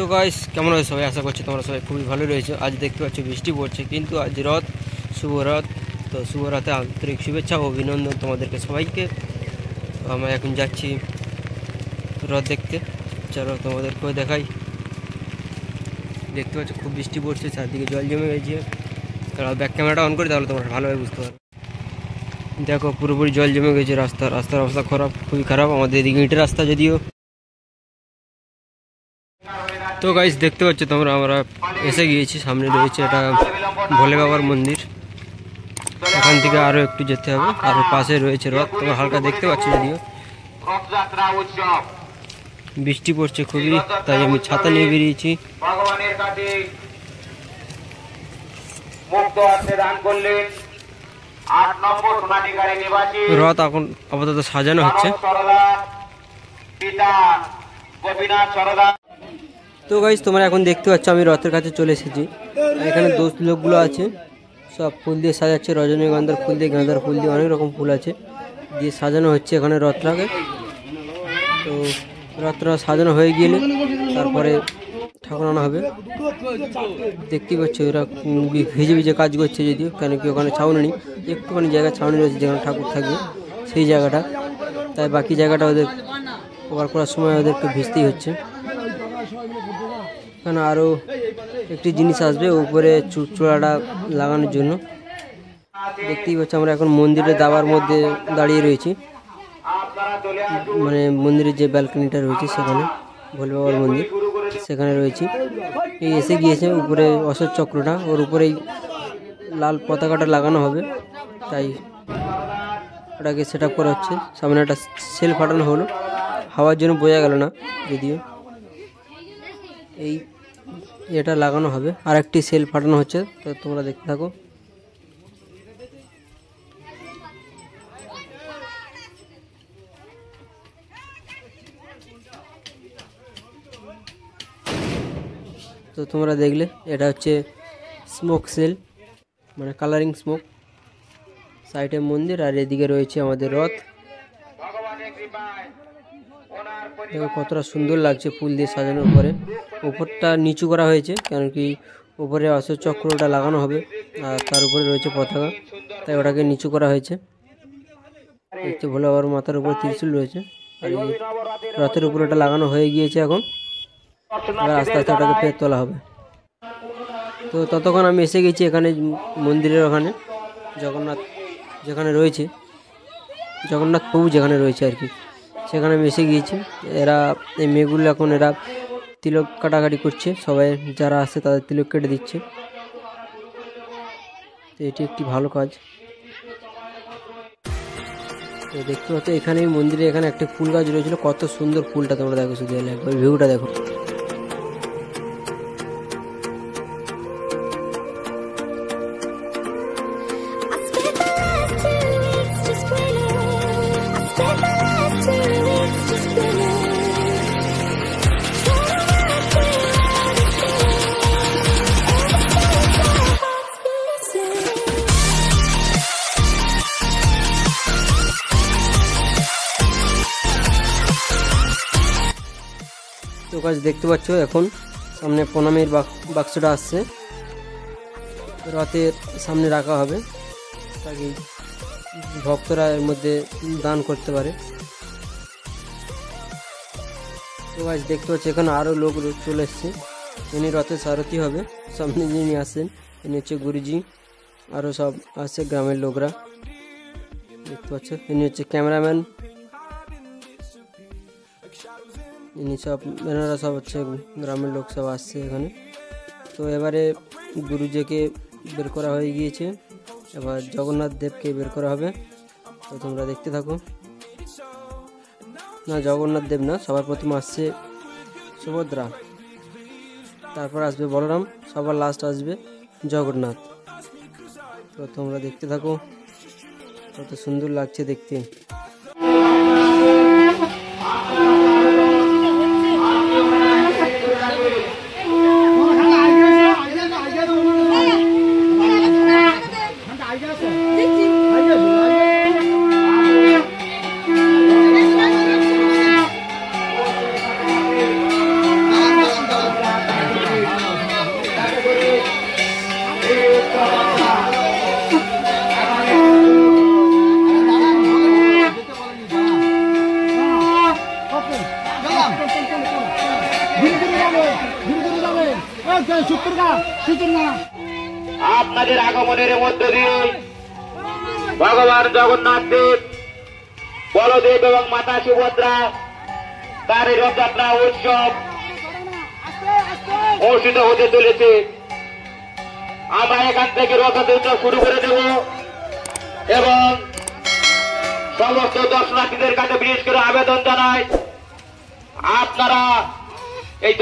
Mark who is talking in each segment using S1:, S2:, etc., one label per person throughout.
S1: তো গাইস কেমন আছে সবাই, আশা করছি তোমরা সবাই খুবই ভালো রয়েছে। আজ দেখতে পাচ্ছ বৃষ্টি পড়ছে, কিন্তু আজ রথ, শুভ রথ। তো শুভ রথে আন্তরিক শুভেচ্ছা ও অভিনন্দন তোমাদেরকে সবাইকে। আমরা এখন যাচ্ছি রথ দেখতে, চলো তোমাদেরকেও দেখাই। দেখতে পাচ্ছ খুব বৃষ্টি পড়ছে, চারদিকে জল জমে গেছে। কারণ ব্যাক ক্যামেরাটা অন করে তাহলে তোমরা ভালোভাবে বুঝতে পারবে। দেখো পুরোপুরি জল জমে গেছে, রাস্তার অবস্থা খারাপ, খুবই খারাপ। আমাদের এদিকে ইটের রাস্তা যদিও। তো গাইস দেখতে পাচ্ছ তোমরা, আমরা এসে গিয়েছি। সামনে রয়েছে এটা ভোলে বাবার মন্দির। এখান থেকে আরও একটু যেতে হবে, আর পাশে রয়েছে রথ। তোমরা হালকা দেখতে পাচ্ছ যদিও। বৃষ্টি পড়ছে খুবই, তাই আমি ছাতা নিয়ে বেরিয়েছি। রথ এখন আপাতত সাজানো হচ্ছে। তো গাইস তোমরা এখন দেখতে পাচ্ছ আমি রথের কাছে চলে এসেছি। এখানে দোস্ত লোকগুলো আছে, সব ফুল দিয়ে সাজাচ্ছে। রজনীগন্ধার ফুল দিয়ে, গাঁদার ফুল দিয়ে, অনেক রকম ফুল আছে দিয়ে সাজানো হচ্ছে এখানে রথটাকে। তো রথটা সাজানো হয়ে গেলে তারপরে ঠাকুর আনা হবে। দেখতেই পাচ্ছ এরা ভিজে ভিজে কাজ করছে যদিও, কেন কি ওখানে ছাউনি নেই, একটুখানি জায়গা ছাউনি রয়েছে যেখানে ঠাকুর থাকবে সেই জায়গাটা। তাই বাকি জায়গাটা ওদের কভার করার সময় ওদেরকে ভিজতেই হচ্ছে। এখানে আরও একটি জিনিস আসবে উপরে চূড়াটা লাগানোর জন্য। দেখতেই পাচ্ছি আমরা এখন মন্দিরের দাবার মধ্যে দাঁড়িয়ে রয়েছি, মানে মন্দিরের যে ব্যালকনিটা রয়েছে সেখানে, ভোলে বাবার মন্দির সেখানে রয়েছি। এই এসে গিয়েছে উপরে অশোক চক্রটা, ওর উপরেই লাল পতাকাটা লাগানো হবে, তাই ওটাকে সেট আপ করা হচ্ছে। সামনে একটা সেল ফাটানো হলো, হাওয়ার জন্য বোঝা গেল না যদিও। এই এটা লাগানো হবে, আর একটি সেল ফাটানো হচ্ছে, তো তোমরা দেখতে থাকো। তো তোমরা দেখলে এটা হচ্ছে স্মোক সেল, মানে কালারিং স্মোক। সাইডে মন্দির আর এদিকে রয়েছে আমাদের রথ। দেখো কতটা সুন্দর লাগছে ফুল দিয়ে সাজানোর পরে। উপরটা নিচু করা হয়েছে, কারণ কি উপরে অশোক চক্রটা লাগানো হবে আর তার উপরে রয়েছে পতাকা, তাই ওটাকে নিচু করা হয়েছে। দেখতে ভোলে বাবার মাথার উপরে ত্রিশূল রয়েছে, আর এই রথের উপরে ওটা লাগানো হয়ে গিয়েছে। এখন আস্তে আস্তে ওটাকে ফের তোলা হবে। তো ততক্ষণ আমি এসে গেছি এখানে মন্দিরের ওখানে, জগন্নাথ যেখানে রয়েছে, জগন্নাথ প্রভু যেখানে রয়েছে আর কি, সেখানে আমি এসে গিয়েছি। এরা এই মেয়েগুলো এখন এরা তিলক কাটাকাটি করছে, সবাই যারা আসে তাদের তিলক কেটে দিচ্ছে। তো এটি একটি ভালো কাজ। তো দেখতে পাচ্ছ এখানে মন্দিরে এখানে একটা ফুল গাছ রয়েছিল, কত সুন্দর ফুলটা তোমরা দেখো, শুধু একবার ভিউটা দেখো। তো গাছ দেখতে পাচ্ছ এখন সামনে প্রণামের বাক্সটা আসছে, রথের সামনে রাখা হবে তাকে ভক্তরা এর মধ্যে দান করতে পারে। তো গাছ দেখতে পাচ্ছ এখানে আরও লোক চলে এসছে। ইনি রথের সারথি হবে, সামনে যিনি আসেন ইনি হচ্ছে গুরুজি, আরও সব আসছে গ্রামের লোকরা। দেখতে পাচ্ছ ইনি হচ্ছে ক্যামেরাম্যান, ইনি সব এনারা সব হচ্ছে গ্রামের লোক সব আসছে এখানে। তো এবারে গুরুজিকে বের করা হয়ে গিয়েছে, এবার জগন্নাথ দেবকে বের করা হবে। তো তোমরা দেখতে থাকো। না, জগন্নাথ দেব না, সবার প্রথম আসছে সুভদ্রা, তারপর আসবে বলরাম, সবার লাস্ট আসবে জগন্নাথ। তো তোমরা দেখতে থাকো, কত সুন্দর লাগছে দেখতে।
S2: আপনাদের আগমনের মধ্য দিয়ে ভগবান জগন্নাথ দেব, বলদেব এবং মাতা সুভদ্রা তার এই রথযাত্রা উৎসব অনুষ্ঠিত হতে চলেছে। আমরা এখান থেকে রথযাত্রা শুরু করে দেব এবং সমস্ত দর্শনার্থীদের কাছে বিশেষ করে আবেদন জানাই, আপনারা এই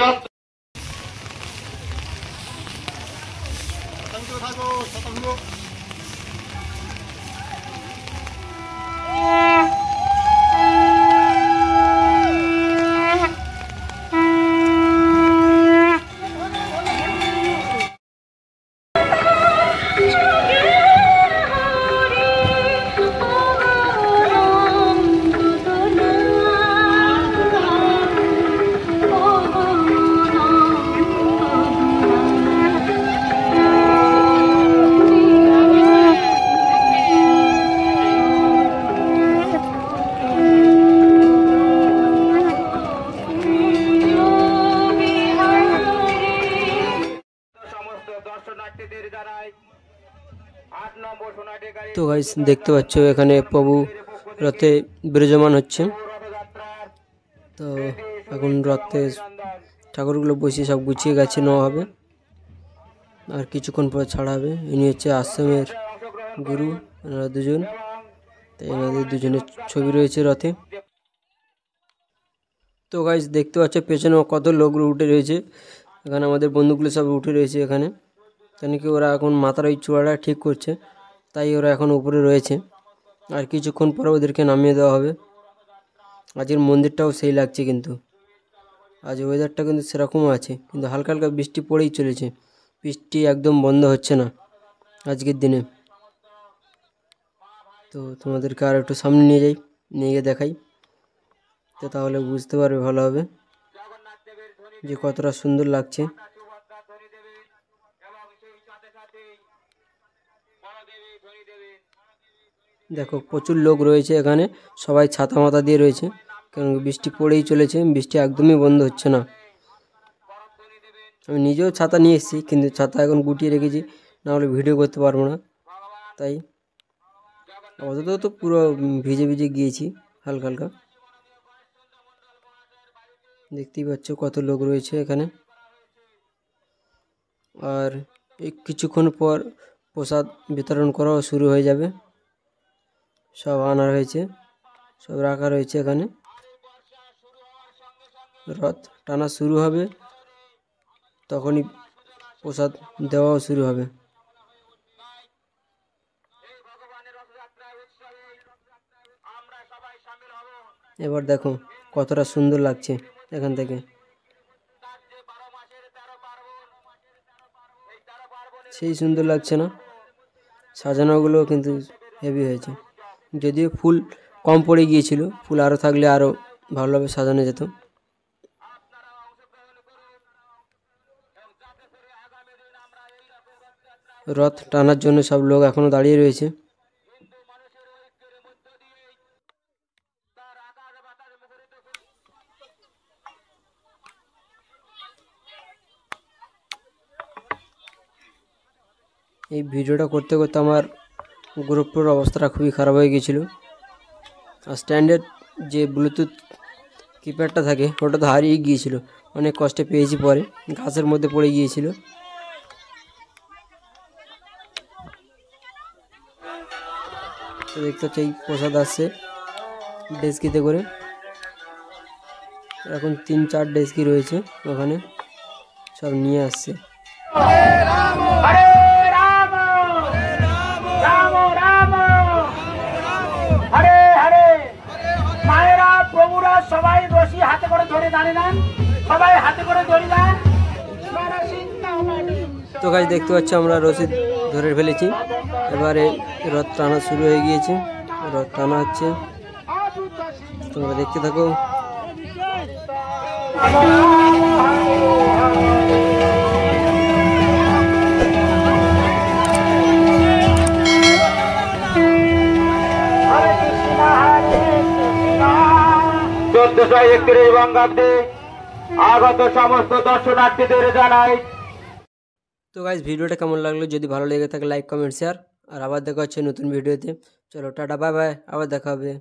S1: তো গাইস দেখতে পাচ্ছ এখানে প্রভু রথে বিরাজমান হচ্ছে। তো এখন রথে ঠাকুরগুলো বসিয়ে সব গুছিয়ে গেছে নেওয়া হবে, আর কিছুক্ষণ পর ছাড়া হবে। ইনি হচ্ছে আশ্রমের গুরু, এনারা দুজন। তো এনাদের দুজনের ছবি রয়েছে রথে। তো গাইস দেখতে পাচ্ছ পেছনে কত লোক উঠে রয়েছে। এখানে আমাদের বন্ধুগুলো সব উঠে রয়েছে এখানে, কেন কি ওরা এখন মাথার ওই চূড়াটা ঠিক করছে, তাই ওরা এখন উপরে রয়েছে। আর কিছুক্ষণ পরে ওদেরকে নামিয়ে দেওয়া হবে। আজকের মন্দিরটাও সেই লাগছে, কিন্তু আজ ওয়েদারটা কিন্তু সেরকম আছে, কিন্তু হালকা হালকা বৃষ্টি পড়েই চলেছে। বৃষ্টি একদম বন্ধ হচ্ছে না আজকের দিনে। তো তোমাদেরকে আর একটু সামনে নিয়ে যাই, নিয়ে গিয়ে দেখাই, তো তাহলে বুঝতে পারবে ভালো হবে যে কতটা সুন্দর লাগছে। দেখো প্রচুর লোক রয়েছে এখানে, সবাই ছাতা মাথা দিয়ে রয়েছে, কারণ বৃষ্টি পড়েই চলেছে, বৃষ্টি একদমই বন্ধ হচ্ছে না। আমি নিজেও ছাতা নিয়ে এসেছি, কিন্তু ছাতা এখন গুটিয়ে রেখেছি, না হলে ভিডিও করতে পারবো না। তাই অত তো পুরো ভিজে ভিজে গিয়েছি হালকা হালকা। দেখতেই পাচ্ছ কত লোক রয়েছে এখানে। আর এই কিছুক্ষণ পর প্রসাদ বিতরণ করাও শুরু হয়ে যাবে। সব আনা হয়েছে, সব রাখা রয়েছে এখানে। রথ টানা শুরু হবে, তখনই প্রসাদ দেওয়াও শুরু হবে। এবার দেখো কতটা সুন্দর লাগছে এখান থেকে। সেই সুন্দর লাগছে না? সাজানোগুলো কিন্তু হেভি হয়েছে, যদিও ফুল কম পড়ে গিয়েছিল, ফুল আরও থাকলে আরও ভালোভাবে সাজানো যেত। রথ টানার জন্য সব লোক এখনও দাঁড়িয়ে রয়েছে। এই ভিডিওটা করতে করতে আমার গ্রুপটার অবস্থাটা খুবই খারাপ হয়ে গিয়েছিলো। আর স্ট্যান্ডের যে ব্লুটুথ কিপ্যাডটা থাকে ওটা তো হারিয়ে গিয়েছিল, অনেক কষ্টে পেয়েছি, পরে ঘাসের মধ্যে পড়ে গিয়েছিল। তো দেখতে হচ্ছে এই প্রসাদ আসছে ডেস্কিতে করে, এখন 3-4 ডেস্কি রয়েছে ওখানে, সব নিয়ে আসছে।
S2: সবাই রশি হাতে করে ধরে দাঁড়িয়ে নেন, সবাই হাতে করে ধরে দেন।
S1: তো গাইস দেখতে পাচ্ছি আমরা রশি ধরে ফেলেছি, এবারে রথ টানা শুরু হয়ে গিয়েছে। রথ টানা হচ্ছে, তোমরা দেখতে থাকো।
S2: বঙ্গাব্দে আগত সমস্ত দর্শনার্থীদের জানাই
S1: তো গাইজ ভিডিওটা কেমন লাগলো, যদি ভালো লেগে থাকে লাইক কমেন্ট শেয়ার, আর আবার দেখা হচ্ছে নতুন ভিডিওতে। চলো টাটা বাই বাই, আবার দেখা হবে।